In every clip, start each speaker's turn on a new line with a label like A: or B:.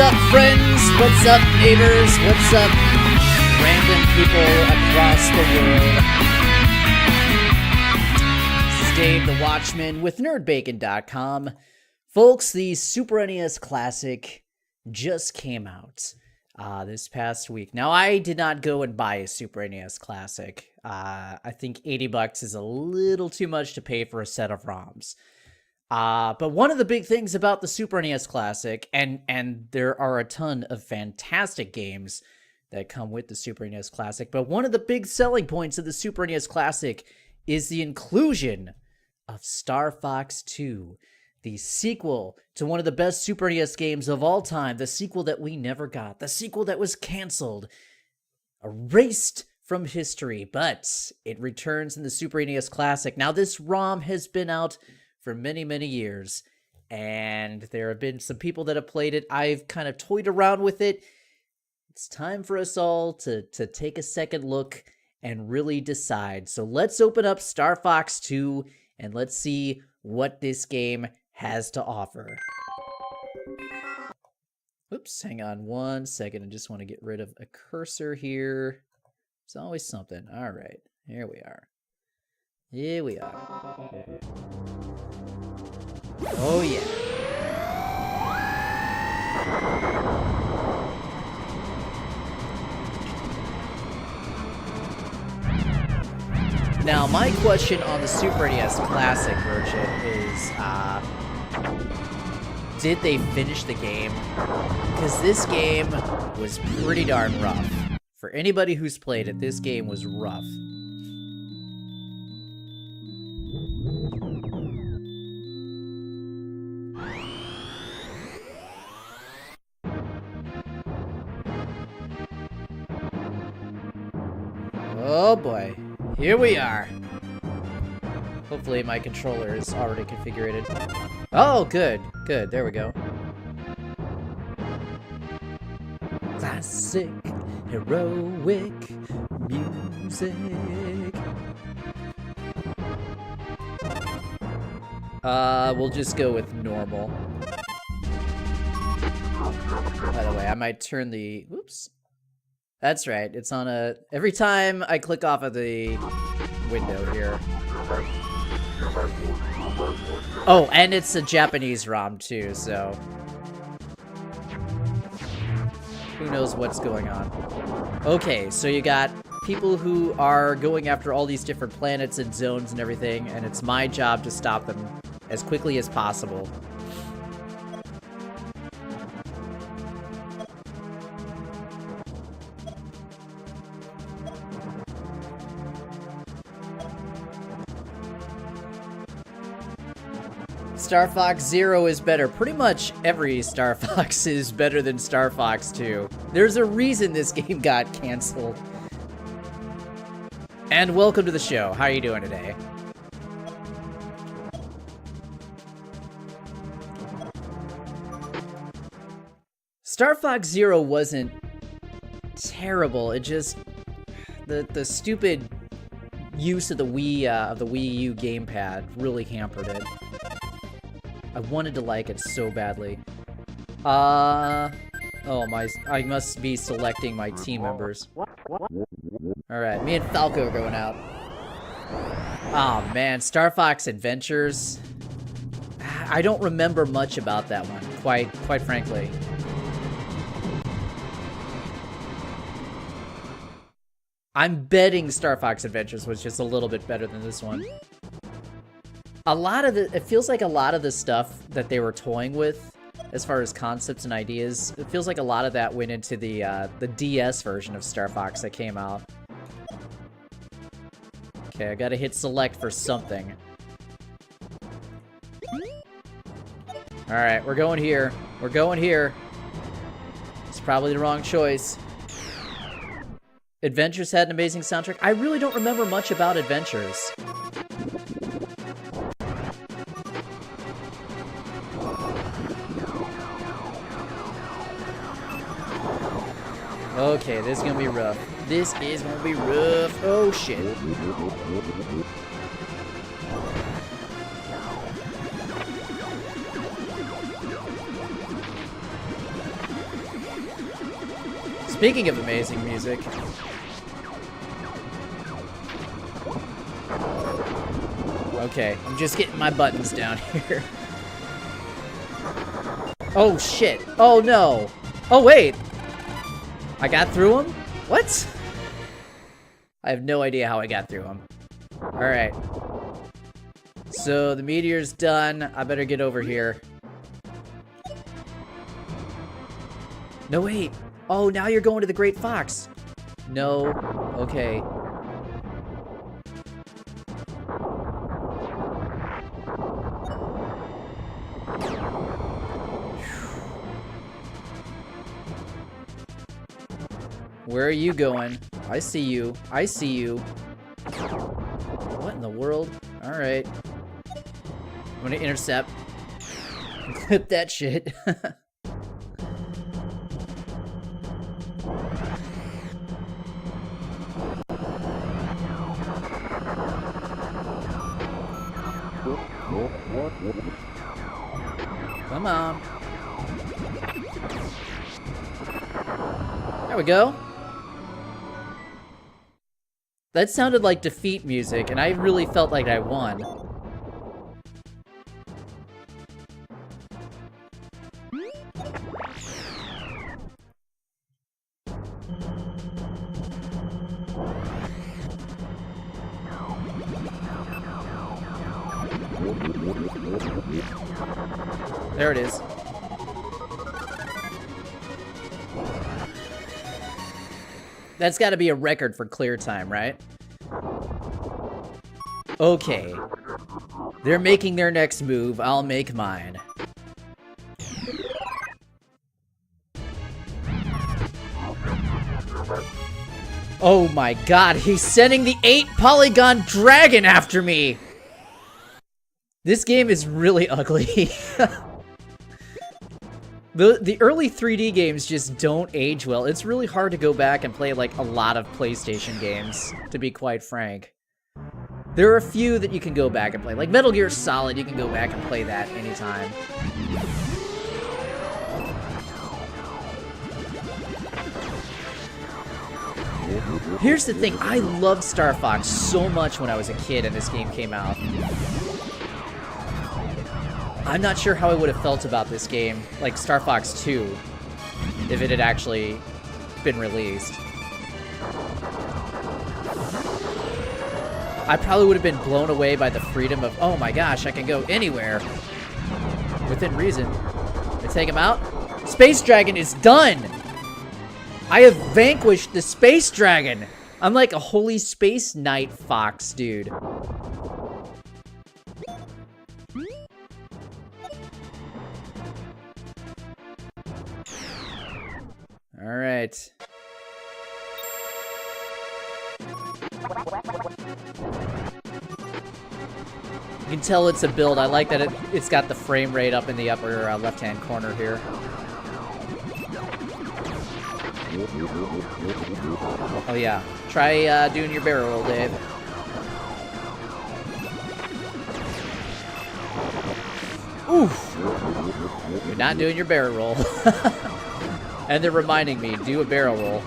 A: up, friends? What's up, neighbors? What's up, random people across the world? This is Dave the Watchman with Bacon.com. Folks, the Super NES Classic just came out this past week. Now, I did not go and buy a Super NES Classic. I think $80 is a little too much to pay for a set of ROMs. But one of the big things about the Super NES Classic, and there are a ton of fantastic games that come with the Super NES Classic, but one of the big selling points of the Super NES Classic is the inclusion of Star Fox 2, the sequel to one of the best Super NES games of all time, the sequel that we never got, the sequel that was canceled, erased from history, but it returns in the Super NES Classic. Now, this ROM has been out for many, many years, and there have been some people that have played it. I've kind of toyed around with it. It's time for us all to take a second look and really decide. So let's open up Star Fox 2 and let's see what this game has to offer. Oops, hang on one second. I just want to get rid of a cursor here. It's always something. All right, here we are. Here we are. Oh, yeah. Now, my question on the Super NES Classic version is, did they finish the game? Because this game was pretty darn rough. For anybody who's played it, this game was rough. Oh boy, here we are. Hopefully my controller is already configured. Oh, good, good, there we go. Classic, heroic music. We'll just go with normal. By the way, I might turn the, oops. That's right, it's on a, every time I click off of the window here. Oh, and it's a Japanese ROM too, so who knows what's going on. Okay, so you got people who are going after all these different planets and zones and everything, and it's my job to stop them as quickly as possible. Star Fox Zero is better. Pretty much every Star Fox is better than Star Fox 2. There's a reason this game got canceled. And welcome to the show. How are you doing today? Star Fox Zero wasn't terrible. It just, the stupid use of the Wii U gamepad really hampered it. I wanted to like it so badly. Oh my, I must be selecting my team members. Alright, me and Falco are going out. Oh man, Star Fox Adventures. I don't remember much about that one, quite frankly. I'm betting Star Fox Adventures was just a little bit better than this one. A lot of it feels like a lot of the stuff that they were toying with, as far as concepts and ideas, it feels like a lot of that went into the DS version of Star Fox that came out. Okay, I gotta hit select for something. Alright, we're going here. We're going here. It's probably the wrong choice. Adventures had an amazing soundtrack. I really don't remember much about Adventures. Okay, this is gonna be rough. This is gonna be rough. Oh shit. Speaking of amazing music. Okay, I'm just getting my buttons down here. Oh, shit. Oh, no. Oh, wait. I got through him? What? I have no idea how I got through him. Alright. So, the meteor's done. I better get over here. No, wait. Oh, now you're going to the Great Fox. No. Okay. Where are you going? I see you. I see you. What in the world? Alright. I'm gonna intercept. Clip that shit. Come on. There we go. That sounded like defeat music, and I really felt like I won. There it is. That's got to be a record for clear time, right? Okay. They're making their next move. I'll make mine. Oh my god, he's sending the 8-polygon dragon after me! This game is really ugly. The early 3D games just don't age well. It's really hard to go back and play, like, a lot of PlayStation games, to be quite frank. There are a few that you can go back and play. Like Metal Gear Solid, you can go back and play that anytime. Here's the thing, I loved Star Fox so much when I was a kid and this game came out. I'm not sure how I would have felt about this game, like Star Fox 2, if it had actually been released. I probably would have been blown away by the freedom of, oh my gosh, I can go anywhere within reason. I take him out. Space Dragon is done! I have vanquished the Space Dragon! I'm like a holy space knight fox, dude. Alright. You can tell it's a build. I like that it's got the frame rate up in the upper left-hand corner here. Oh yeah. Try doing your barrel roll, Dave. Oof. You're not doing your barrel roll. And they're reminding me, do a barrel roll.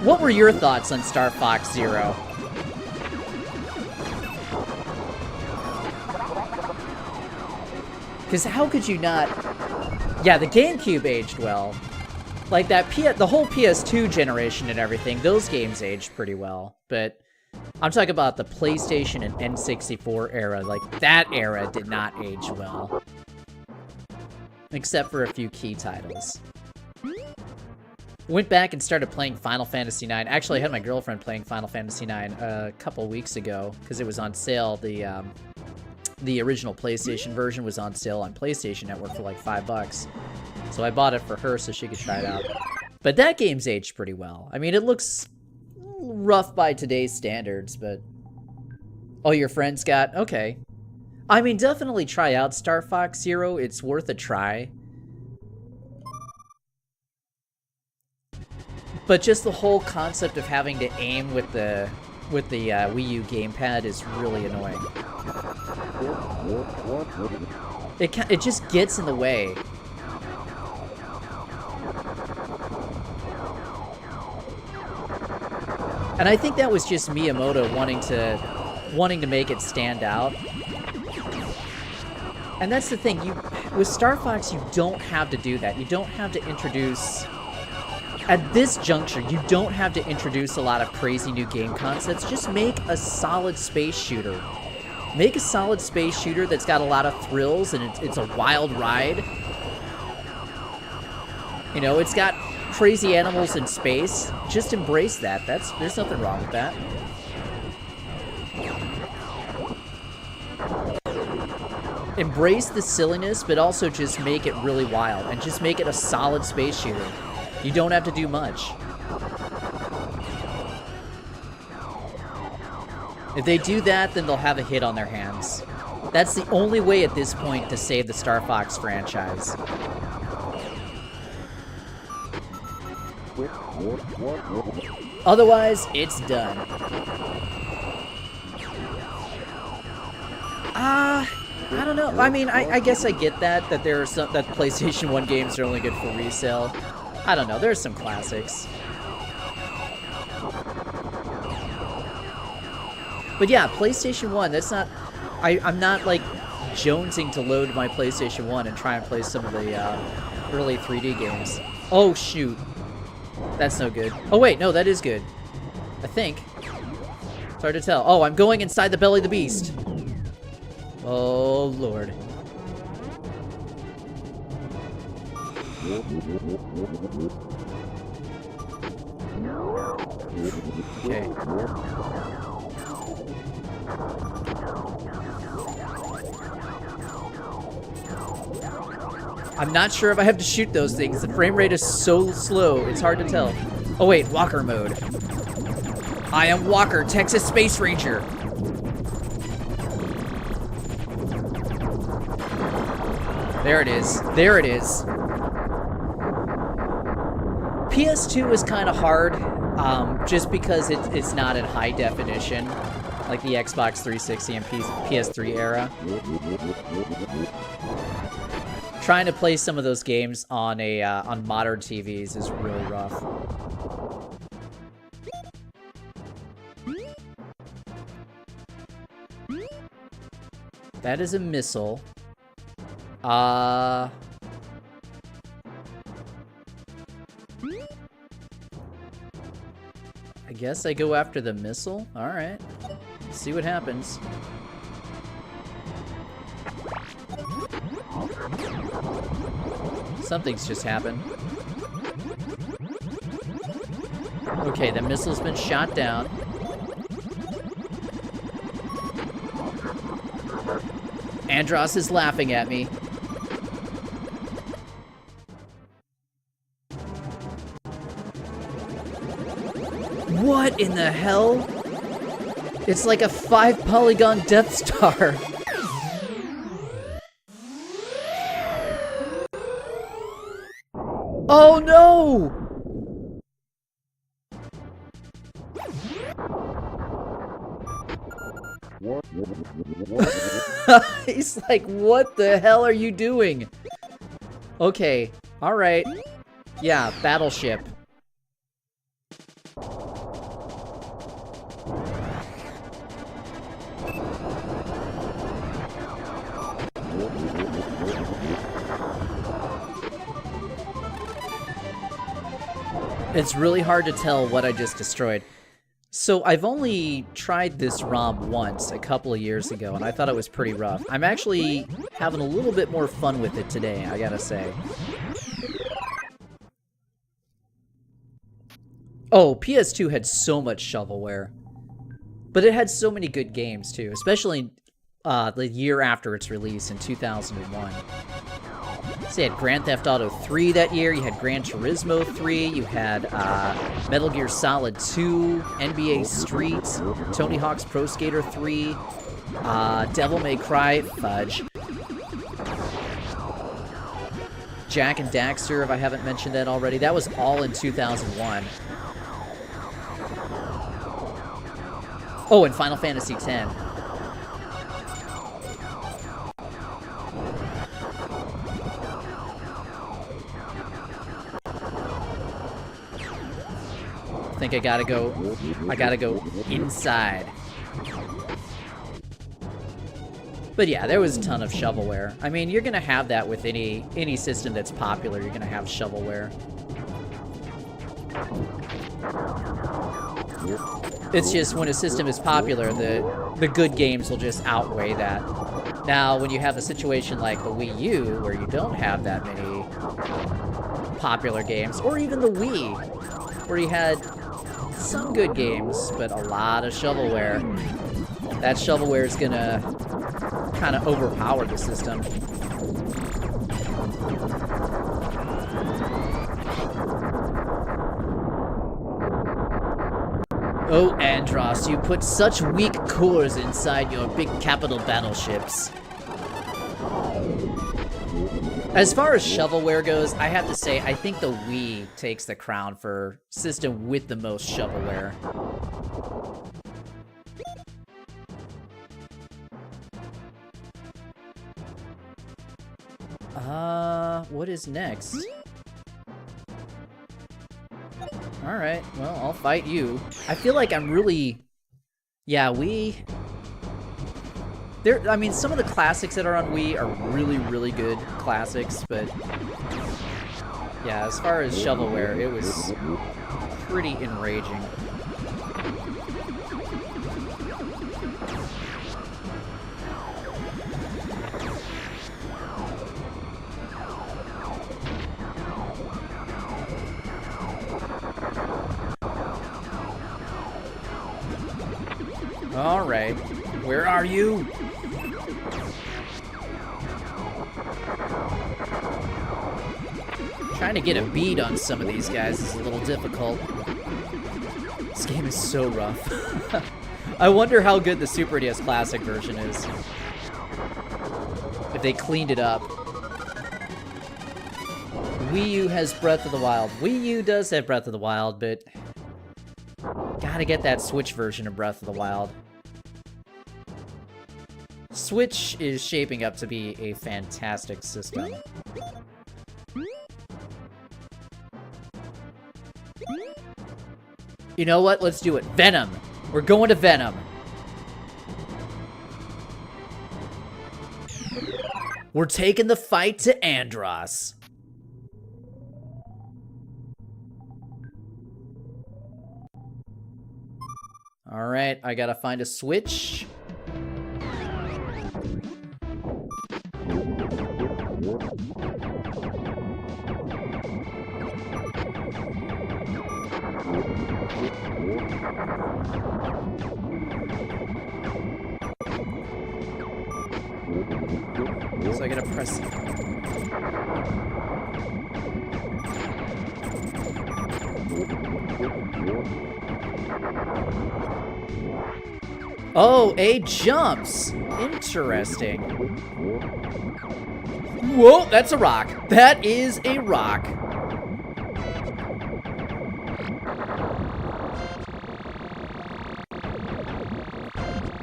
A: What were your thoughts on Star Fox Zero? Because how could you not... Yeah, the GameCube aged well. Like that, the whole PS2 generation and everything, those games aged pretty well. But I'm talking about the PlayStation and N64 era. Like, that era did not age well. Except for a few key titles. Went back and started playing Final Fantasy IX. Actually, I had my girlfriend playing Final Fantasy IX a couple weeks ago because it was on sale. The original PlayStation version was on sale on PlayStation Network for like $5. So I bought it for her so she could try it out. But that game's aged pretty well. I mean, it looks rough by today's standards, but... Oh, your friend's got... Okay. I mean, definitely try out Star Fox Zero. It's worth a try. But just the whole concept of having to aim with the with the Wii U gamepad is really annoying. It just gets in the way. And I think that was just Miyamoto wanting to make it stand out. And that's the thing, with Star Fox, you don't have to do that. You don't have to introduce... At this juncture, you don't have to introduce a lot of crazy new game concepts. Just make a solid space shooter. Make a solid space shooter that's got a lot of thrills and it's a wild ride. You know, it's got crazy animals in space. Just embrace that. There's nothing wrong with that. Embrace the silliness, but also just make it really wild and just make it a solid space shooter. You don't have to do much. If they do that, then they'll have a hit on their hands. That's the only way at this point to save the Star Fox franchise. Otherwise, it's done. I don't know. I mean, I guess I get that there are some that PlayStation 1 games are only good for resale. I don't know. There's some classics. But yeah, PlayStation 1, that's not... I'm not, like, jonesing to load my PlayStation 1 and try and play some of the early 3D games. Oh, shoot. That's no good. Oh, wait. No, that is good. I think. It's hard to tell. Oh, I'm going inside the belly of the beast. Oh, Lord. Okay. I'm not sure if I have to shoot those things. The frame rate is so slow, it's hard to tell. Oh wait, Walker mode. I am Walker, Texas Space Ranger. There it is. There it is. PS2 is kind of hard, just because it's not in high definition, like the Xbox 360 and PS3 era. Trying to play some of those games on on modern TVs is really rough. That is a missile. I guess I go after the missile. All right. Let's see what happens. Something's just happened. Okay, the missile's been shot down. Andros is laughing at me. What in the hell? It's like a 5-polygon Death Star. Oh no! He's like, what the hell are you doing? Okay, alright. Yeah, battleship. It's really hard to tell what I just destroyed. So I've only tried this ROM once a couple of years ago, and I thought it was pretty rough. I'm actually having a little bit more fun with it today, I gotta say. Oh, PS2 had so much shovelware. But it had so many good games, too, especially the year after its release in 2001. So you had Grand Theft Auto 3 that year, you had Gran Turismo 3, you had Metal Gear Solid 2, NBA Street, Tony Hawk's Pro Skater 3, Devil May Cry, fudge. Jak and Daxter, if I haven't mentioned that already, that was all in 2001. Oh, and Final Fantasy X. I think I gotta go inside. But yeah, there was a ton of shovelware. I mean, you're gonna have that with any system that's popular. You're gonna have shovelware. It's just when a system is popular, the good games will just outweigh that. Now, when you have a situation like the Wii U, where you don't have that many popular games, or even the Wii, where you had some good games, but a lot of shovelware, that shovelware is gonna kind of overpower the system. Oh, Andross, you put such weak cores inside your big capital battleships. As far as shovelware goes, I have to say, I think the Wii takes the crown for system with the most shovelware. What is next? Alright, well, I'll fight you. I feel like I'm really... Yeah, Wii... I mean, some of the classics that are on Wii are really, really good classics, but... Yeah, as far as shovelware, it was pretty enraging. All right, where are you? Trying to get a bead on some of these guys is a little difficult. This game is so rough. I wonder how good the Super NES Classic version is. If they cleaned it up. Wii U has Breath of the Wild. Wii U does have Breath of the Wild, but... Gotta get that Switch version of Breath of the Wild. Switch is shaping up to be a fantastic system. You know what? Let's do it. Venom! We're going to Venom. We're taking the fight to Andross. Alright, I gotta find a switch. So I gotta press... Oh, A jumps! Interesting. Whoa, that's a rock. That is a rock.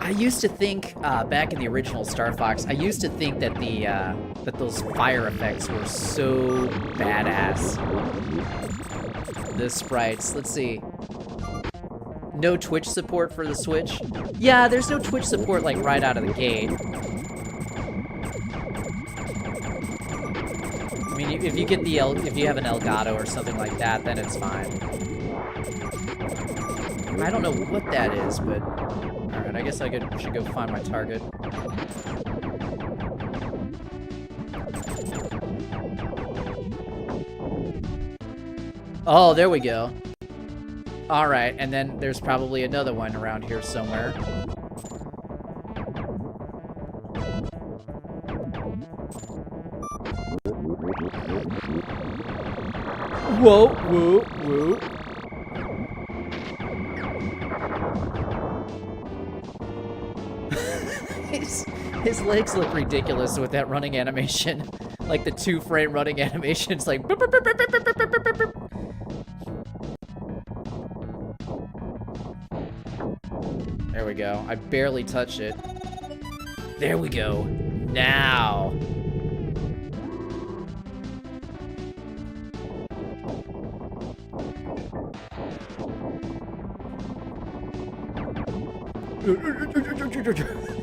A: I used to think, back in the original Star Fox, I used to think that that those fire effects were so badass. The sprites, let's see. No Twitch support for the Switch? Yeah, there's no Twitch support, like, right out of the gate. I mean, if you get if you have an Elgato or something like that, then it's fine. I don't know what that is, but... Alright, I guess I should go find my target. Oh, there we go. Alright, and then there's probably another one around here somewhere. Whoa, whoa, whoa. His legs look ridiculous with that running animation. Like the 2-frame running animation. It's like... There we go. I barely touched it. There we go. Now.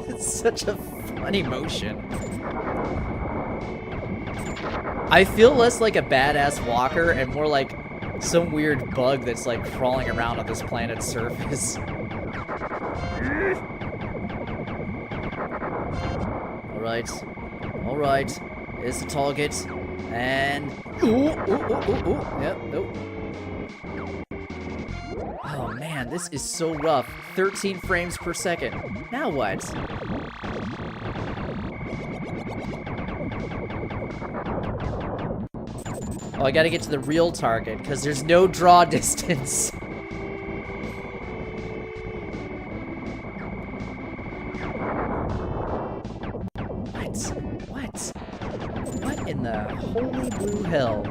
A: It's such a funny motion. I feel less like a badass walker and more like some weird bug that's like crawling around on this planet's surface. All right. Here's the target, and yep, nope. Oh man, this is so rough. 13 frames per second. Now what? Oh, I gotta get to the real target, because there's no draw distance. What in the holy blue hell?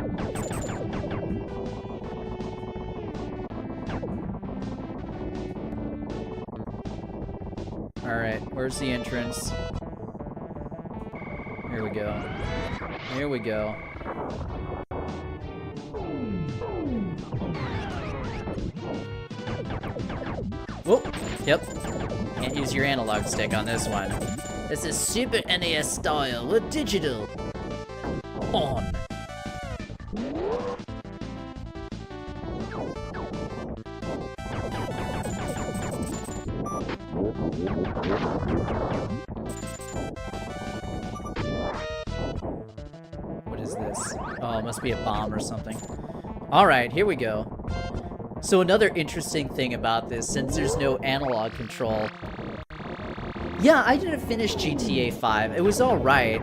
A: Alright, where's the entrance? Here we go. Here we go. Oh, yep. Can't use your analog stick on this one. This is Super NES style with digital. On. What is this? Oh, it must be a bomb or something. Alright, here we go. So another interesting thing about this, since there's no analog control... Yeah, I didn't finish GTA 5. It was alright.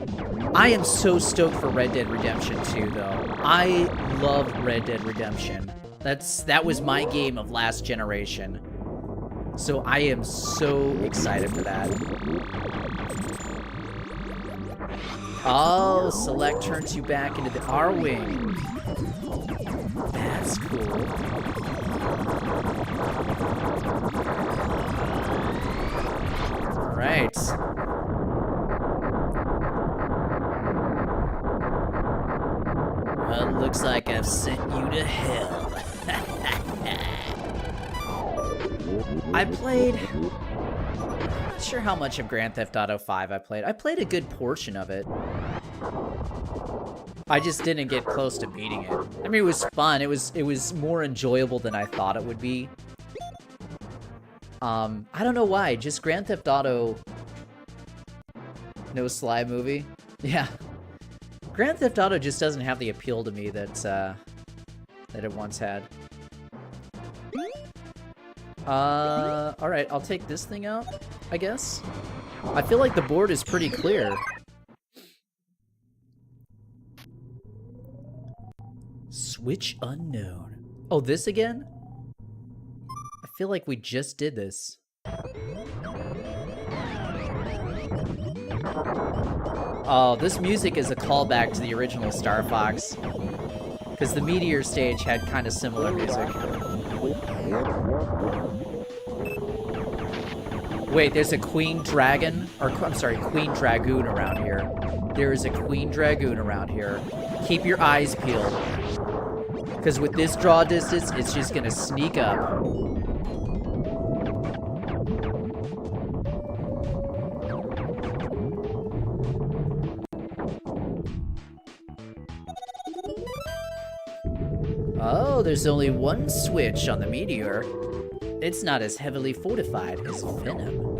A: I am so stoked for Red Dead Redemption 2, though. I loved Red Dead Redemption. That was my game of last generation. So I am so excited for that. Oh, select turns you back into the R-Wing. That's cool. Alright. Well, looks like I've sent you to hell. I played... Not sure how much of Grand Theft Auto 5 I played. I played a good portion of it. I just didn't get close to beating it. I mean, it was fun. It was more enjoyable than I thought it would be. I don't know why. Just Grand Theft Auto... No Sly movie? Yeah. Grand Theft Auto just doesn't have the appeal to me that it once had. Alright, I'll take this thing out, I guess. I feel like the board is pretty clear. Switch unknown. Oh, this again? I feel like we just did this. Oh, this music is a callback to the original Star Fox. Because the Meteor stage had kind of similar music. Wait, there's a Queen Dragon, or I'm sorry, Queen Dragoon around here. There is a Queen Dragoon around here. Keep your eyes peeled. Because with this draw distance, it's just gonna sneak up. Oh, there's only one switch on the Meteor. It's not as heavily fortified as Venom.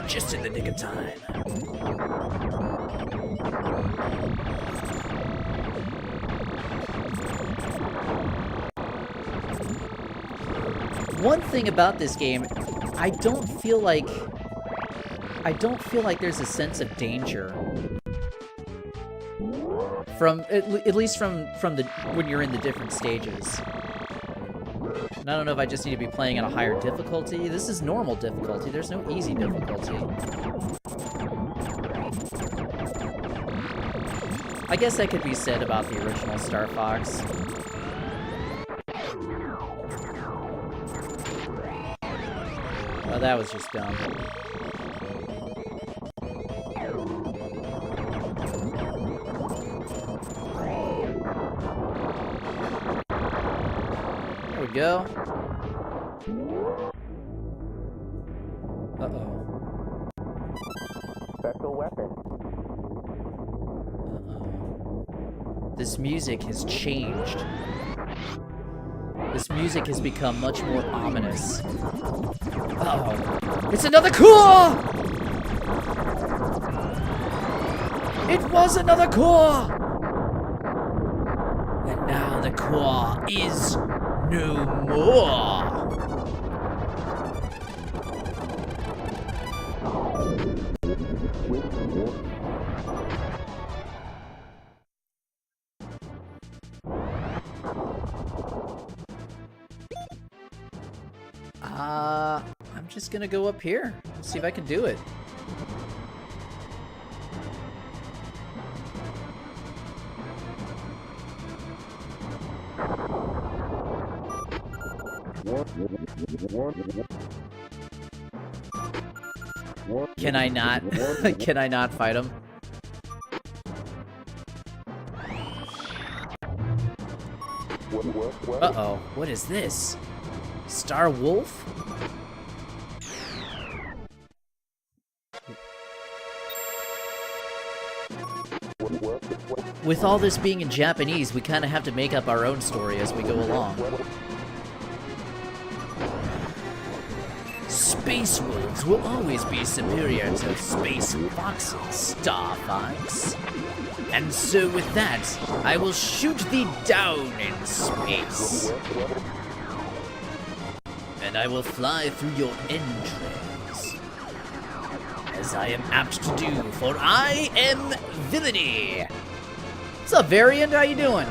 A: Just in the nick of time. One thing about this game, I don't feel like there's a sense of danger. From at least from the when you're in the different stages. And I don't know if I just need to be playing at a higher difficulty. This is normal difficulty. There's no easy difficulty. I guess that could be said about the original Star Fox. Oh, that was just dumb. There we go. Uh-oh.
B: Special weapon.
A: Uh-oh. This music has changed. This music has become much more ominous. Uh-oh. It's another core! It was another core! And now the core is no more. I'm just gonna go up here. See if I can do it. Can I not? Can I not fight him? Uh-oh, what is this? Star Wolf? With all this being in Japanese, we kind of have to make up our own story as we go along. Space wolves will always be superior to space foxes, Star Fox. And so with that, I will shoot thee down in space. And I will fly through your entrails, as I am apt to do, for I am villainy. What's up, Variant? How you doing?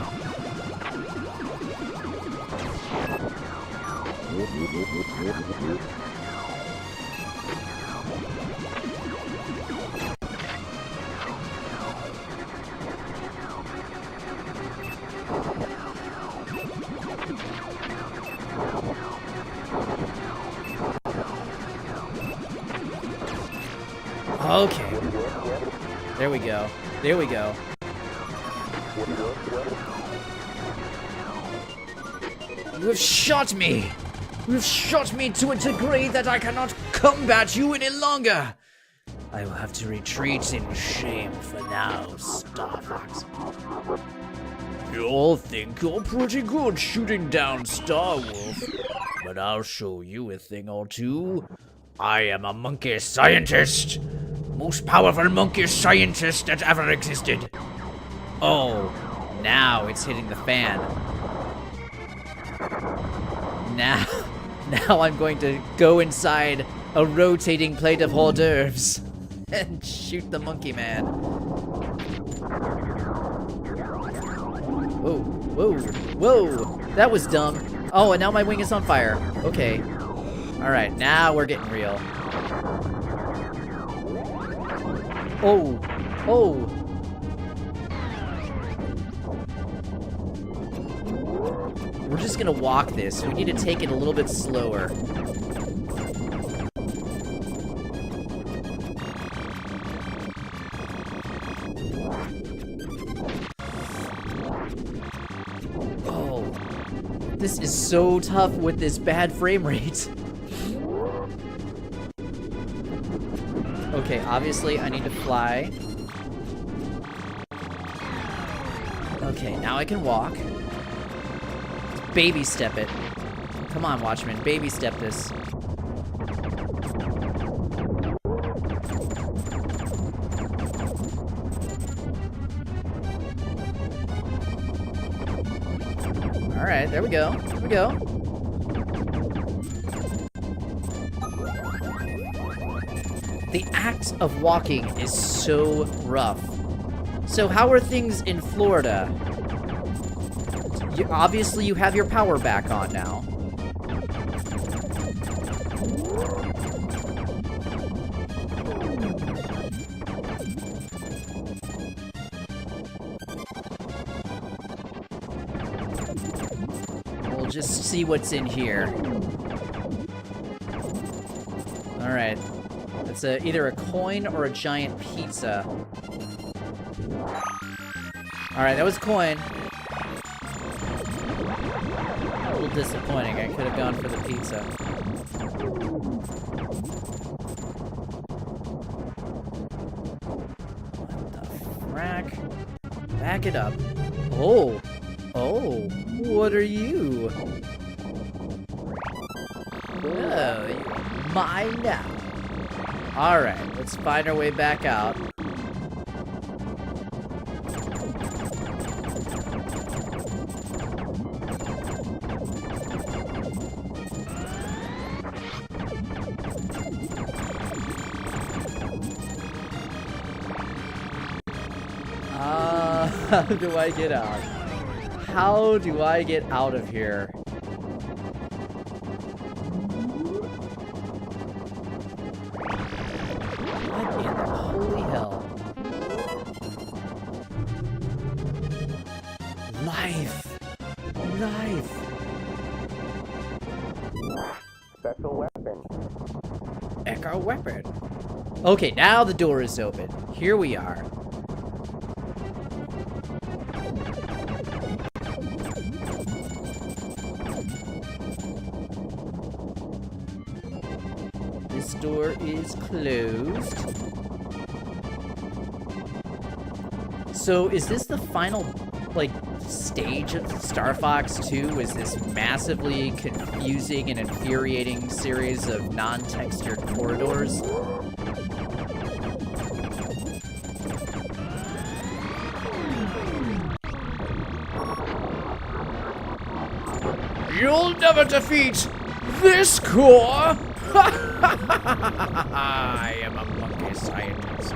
A: Okay. There we go. There we go. You have shot me! You have shot me to a degree that I cannot combat you any longer! I will have to retreat in shame for now, Star Fox. You all think you're pretty good shooting down Star Wolf, but I'll show you a thing or two. I am a monkey scientist! Most powerful monkey scientist that ever existed. Oh, now it's hitting the fan. Now I'm going to go inside a rotating plate of hors d'oeuvres and shoot the monkey man. Whoa, whoa, whoa! That was dumb. Oh, and now my wing is on fire. Okay. Alright, now we're getting real. Oh, oh. We're just gonna walk this. We need to take it a little bit slower. Oh, this is so tough with this bad frame rate. Okay, obviously I need to fly. Okay, now I can walk. Baby step it. Come on, Watchman, baby step this. Alright, there we go. There we go. The act of walking is so rough. So how are things in Florida? Obviously, you have your power back on now. just see what's in here. Alright. It's either a coin or a giant pizza. Alright, that was a coin. A little disappointing. I could have gone for the pizza. What the frack? Back it up. Oh. Oh. What are you? Oh, you're mine now. Alright, let's find our way back out. How do I get out? How do I get out of here? What in the holy hell? Life! Life!
B: Special weapon.
A: Echo weapon. Okay, now the door is open. Here we are. This door is closed. So is this the final, like, stage of Star Fox 2? Is this massively confusing and infuriating series of non-textured corridors? You'll never defeat this core! I am a monkey scientist.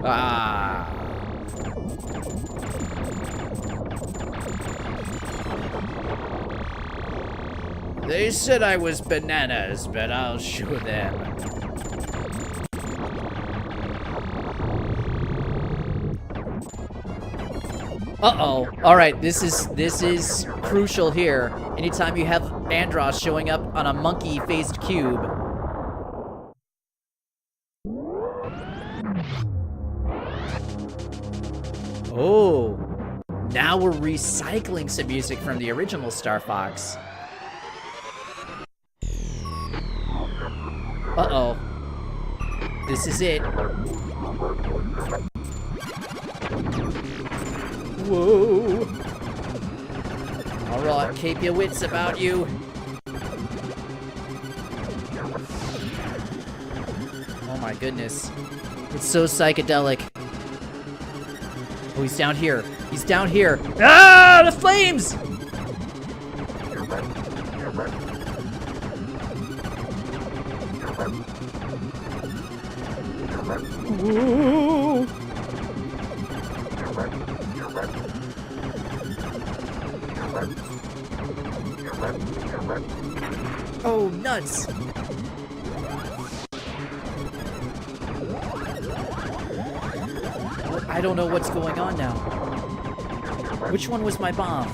A: Ah. They said I was bananas, but I'll show them. Uh-oh. Alright, this is crucial here. Anytime you have Andross showing up on a monkey-faced cube. Oh. Now we're recycling some music from the original Star Fox. Uh-oh. This is it. Whoa. Alright, keep your wits about you. Oh my goodness. It's so psychedelic. Oh, he's down here. He's down here. Ah, the flames! Ooh. Oh, nuts! I don't know what's going on now. Which one was my bomb?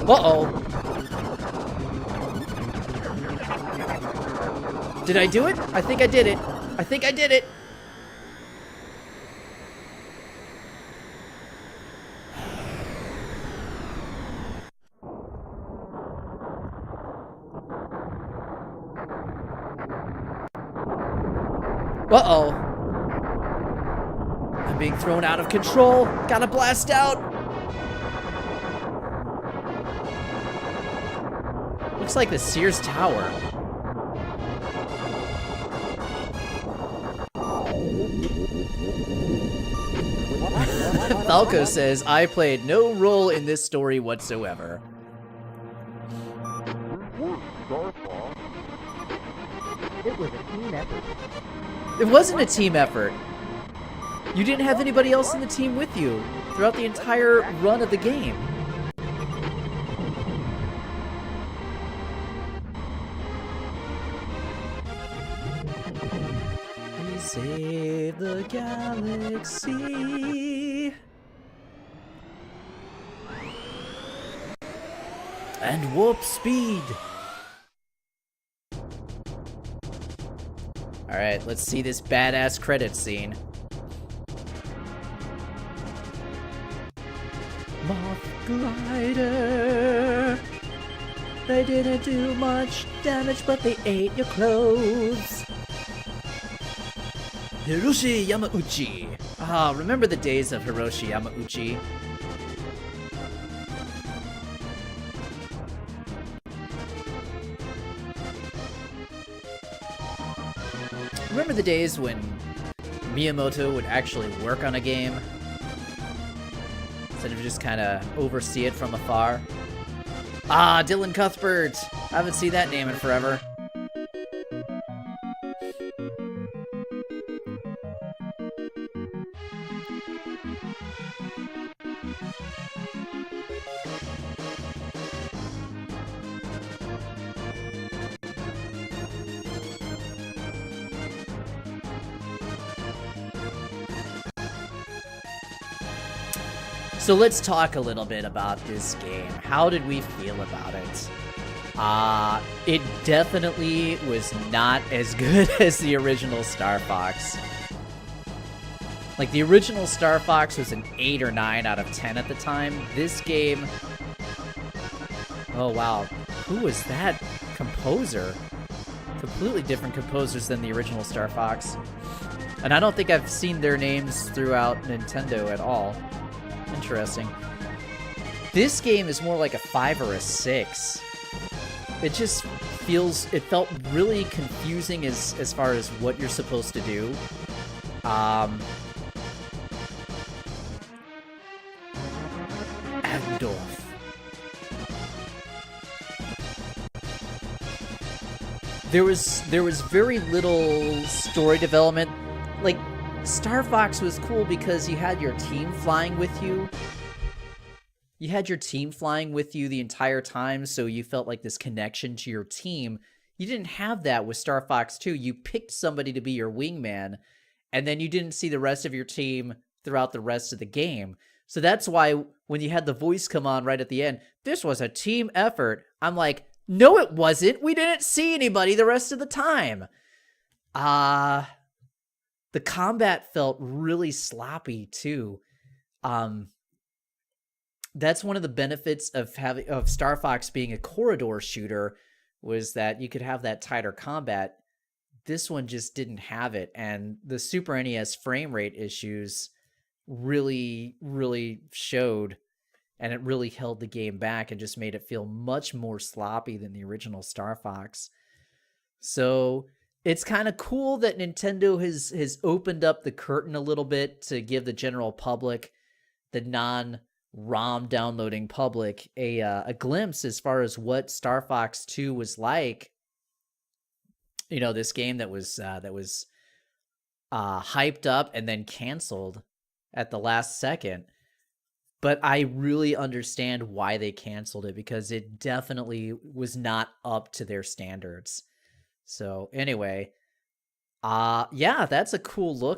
A: Uh-oh. Did I do it? I think I did it. I think I did it. Uh-oh. I'm being thrown out of control. Gotta blast out. Looks like the Sears Tower. Falco says, I played no role in this story whatsoever.
B: It was a team effort.
A: It wasn't a team effort. You didn't have anybody else in the team with you throughout the entire run of the game. We save the galaxy. And warp speed. Alright, let's see this badass credit scene. Moth glider. They didn't do much damage, but they ate your clothes. Hiroshi Yamauchi. Ah, remember the days of Hiroshi Yamauchi. Remember the days when Miyamoto would actually work on a game instead of just kind of oversee it from afar? Ah, Dylan Cuthbert! I haven't seen that name in forever. So let's talk a little bit about this game. How did we feel about it? It definitely was not as good as the original Star Fox. Like, the original Star Fox was an 8 or 9 out of 10 at the time. This game... Oh, wow. Who was that composer? Completely different composers than the original Star Fox. And I don't think I've seen their names throughout Nintendo at all. Interesting. This game is more like a 5 or a 6. It just it felt really confusing as far as what you're supposed to do. Adendorf. There was very little story development. Like, Star Fox was cool because you had your team flying with you. You had your team flying with you the entire time, so you felt like this connection to your team. You didn't have that with Star Fox 2. You picked somebody to be your wingman, and then you didn't see the rest of your team throughout the rest of the game. So that's why when you had the voice come on right at the end, this was a team effort. I'm like, no, it wasn't. We didn't see anybody the rest of the time. The combat felt really sloppy too. That's one of the benefits of Star Fox being a corridor shooter, was that you could have that tighter combat. This one just didn't have it, and the Super NES frame rate issues really, really showed, and it really held the game back and just made it feel much more sloppy than the original Star Fox. So it's kind of cool that Nintendo has opened up the curtain a little bit to give the general public, the non-ROM downloading public, a glimpse as far as what Star Fox 2 was like. You know, this game that was hyped up and then canceled at the last second. But I really understand why they canceled it, because it definitely was not up to their standards. So anyway, yeah, that's a cool look